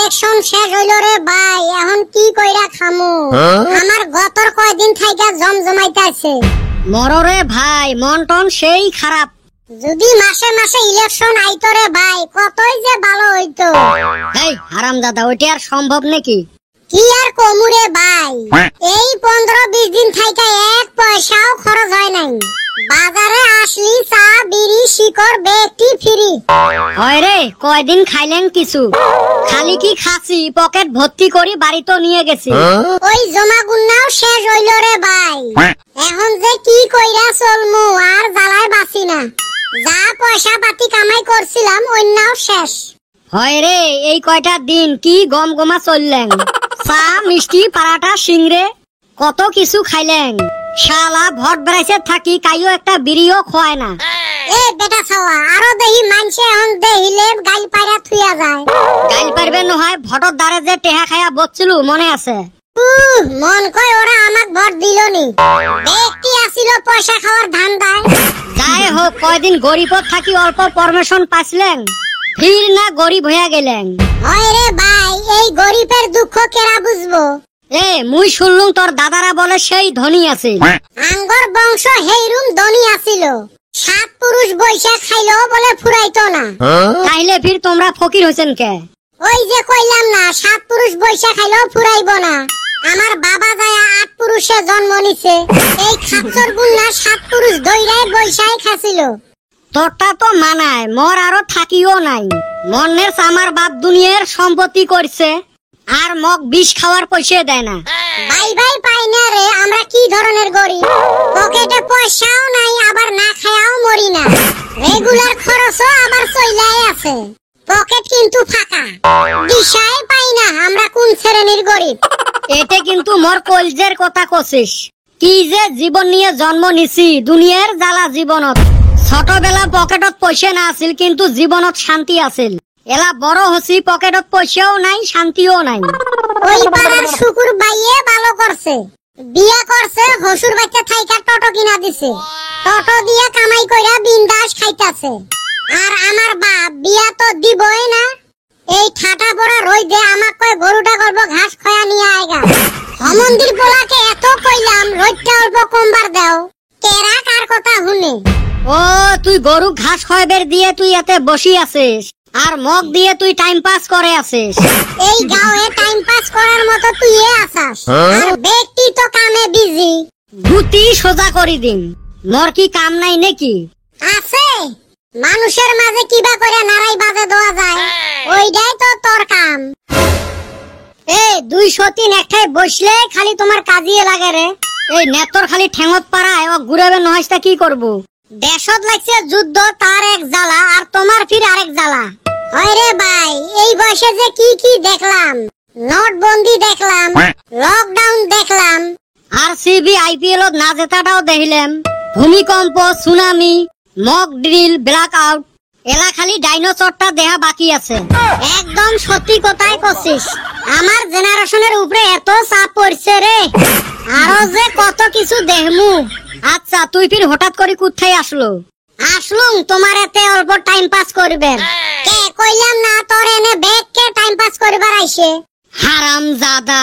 Election শেষ হইল রে ভাই, এখন কি কইরা খামু? আমার গতর কয়দিন থাইকা জমজমাইতাছে। মররে ভাই, মন টন সেই খারাপ। যদি মাসে মাসে ইলেকশন আইতো রে ভাই, কতই যে ভালো হইতো। এই হারামজাদা, ওইটা আর সম্ভব নাকি? কি আর কমুরে ভাই, এই 15-20 দিন থাইকা এক পয়সাও খরচ হয় নাই। বাজারে আসলি চা বিড়ি শিকড় বেটি ফ্রি। হয় রে, কয়দিন খাইলেন কিছু? খালি কি খাসি, পকেট ভর্তি করি বাড়িতে নিয়ে গেছি। ওই জমা গুন্নাও শেষ হইল রে ভাই, এখন যে কি কইরা চলমু, আর জ্বালায় বাঁচি না। যা পয়সা পাতি কামাই করছিলাম অন্যাও শেষ। হয় রে, এই কয়টা দিন কি গম গমা চললেন। চা মিষ্টি পারাটা সিংড়ে কত কিছু খাইলেন। শালা ভট বেড়াইছে থাকি কাইও একটা বিড়িও খোয়ায় না। এ বেটা ছাওয়া, আরো দেহি মানছে এখন দেহিলে গাইল পাইরা থুইয়া যায়। গাইল পারবে নহয়, ভটর দ্বারে যে টেহা খায়া বসছিল মনে আছে? মন কয় ওরা আমাক ভোট দিলনি, ব্যক্তি আসিল পয়সা খাওয়ার ধান্দায়। যাই হোক, কয়দিন গরিবত থাকি অল্প পারমিশন পাইছিলেন, ফির না গরিব হইয়া গেলেন। হয় রে ভাই, এই গরিবের দুঃখ কেরা বুঝবো? এ মুই শুনলুম তোর দাদারা বলে সেই ধনী আছে। আঙ্গর বংশ হেইরুম ধনী আছিল, 7 পুরুষ বৈশা খাইলেও বলে ফুরাইতো না। তাইলে ফির তোমরা ফকির হইছেন কে? ওই যে কইলাম না, 7 পুরুষ বৈশা খাইলেও ফুরাইব না। আমার বাবা যায় 8 পুরুষে জন্ম নিছে, এই খাচ্চর গুন্না 7 পুরুষ দইরাই বৈশাই খাছিল। তোরটা তো মানায়, মোর আরো থাকিও নাই। মনের আমার বাপ দুনিয়ার সম্পত্তি করছে, আর মগ বিষ খাওয়ার পয়সা দেয় না। ভাই ভাই পাই না রে, আমরা কি ধরনের গরিব। পকেটে পয়সাও নাই, আবার না খায়াও মরি না। রেগুলার খরচও আবার চইলাই আছে, পকেট কিন্তু ফাঁকা। দিশাই পাই না আমরা কোন শ্রেণীর গরিব। এতে কিন্তু মোর কলজের কথা কছিস। কি যে জীবন নিয়ে জন্ম নিছি, দুনিয়ার জ্বালা জীবনত। ছোটবেলা পকেটত পয়সা না আছিল, কিন্তু জীবনত শান্তি আছিল। এলা বড় হছি, পকেটত পয়সাও নাই, শান্তিও নাই। ওই পাড়ার শুকুর বাইয়ে ভালো করছে, বিয়া করছে, হসুর বাচ্চা থাইকা টোটো কিনা দিছে, টোটো দিয়ে কামাই কইরা বিন্দাস খাইতাছে। আর আমার বাপ বিয়া তো দিবই না। এই ঠাটা পড়া রইদে আমাক কয় গরুটা করব ঘাস খয়া নিয়ে আয়গা। মন্দির পোলাকে এত কইলাম রইদটা অল্প কমবার দাও, কেরা কার কথা শুনে। ও তুই গরু ঘাস খাইবার দিয়ে তুই এতে বসি আছিস, আর মগ দিয়ে তুই টাইম পাস করে আছিস। এই গাঁয়ে টাইম পাস করার মতো তুই আছাস, আর ব্যক্তি তো কামে বিজি। গুতি সোজা করি দিন, মোর কি কাম নাই নাকি? আছে, মানুষের মাঝে কিবা করে নারাই বাজে দেওয়া যায়, ওইটাই তো তোর কাম। এ 203 একটাই বসলে খালি তোমার কাজিয়ে লাগে রে। এই নেতর খালি ঠেঙত পাড়ায় ও ঘুরাবে নহসটা কি করব? দেশত লাগছে যুদ্ধ, তার এক জ্বালা, আর তোমার ফির আরেক জ্বালা। হয় রে ভাই, এই বয়সে যে কি কি দেখলাম। নোটবন্দি দেখলাম, লকডাউন দেখলাম, আর সিবি আইপিএল না জেতাটাও দেখিলাম। ভূমিকম্প, tsunami, mock drill, black out, এলা খালি ডাইনোসরটা দেহা বাকি আছে। একদম সত্যি কথাই কছিস। আমার জেনারেশনের উপরে এত চাপ পড়ছে রে, আরো যে কত কিছু দেখমু। আচ্ছা, তুই ফির হঠাৎ করে কোথায় আসলো? আসলুম তোমার এতে অল্প টাইম পাস করবেন। কে কইলাম না তোর এনে ব্যাগ কে টাইম পাস করবার আইছে। হারামজাদা।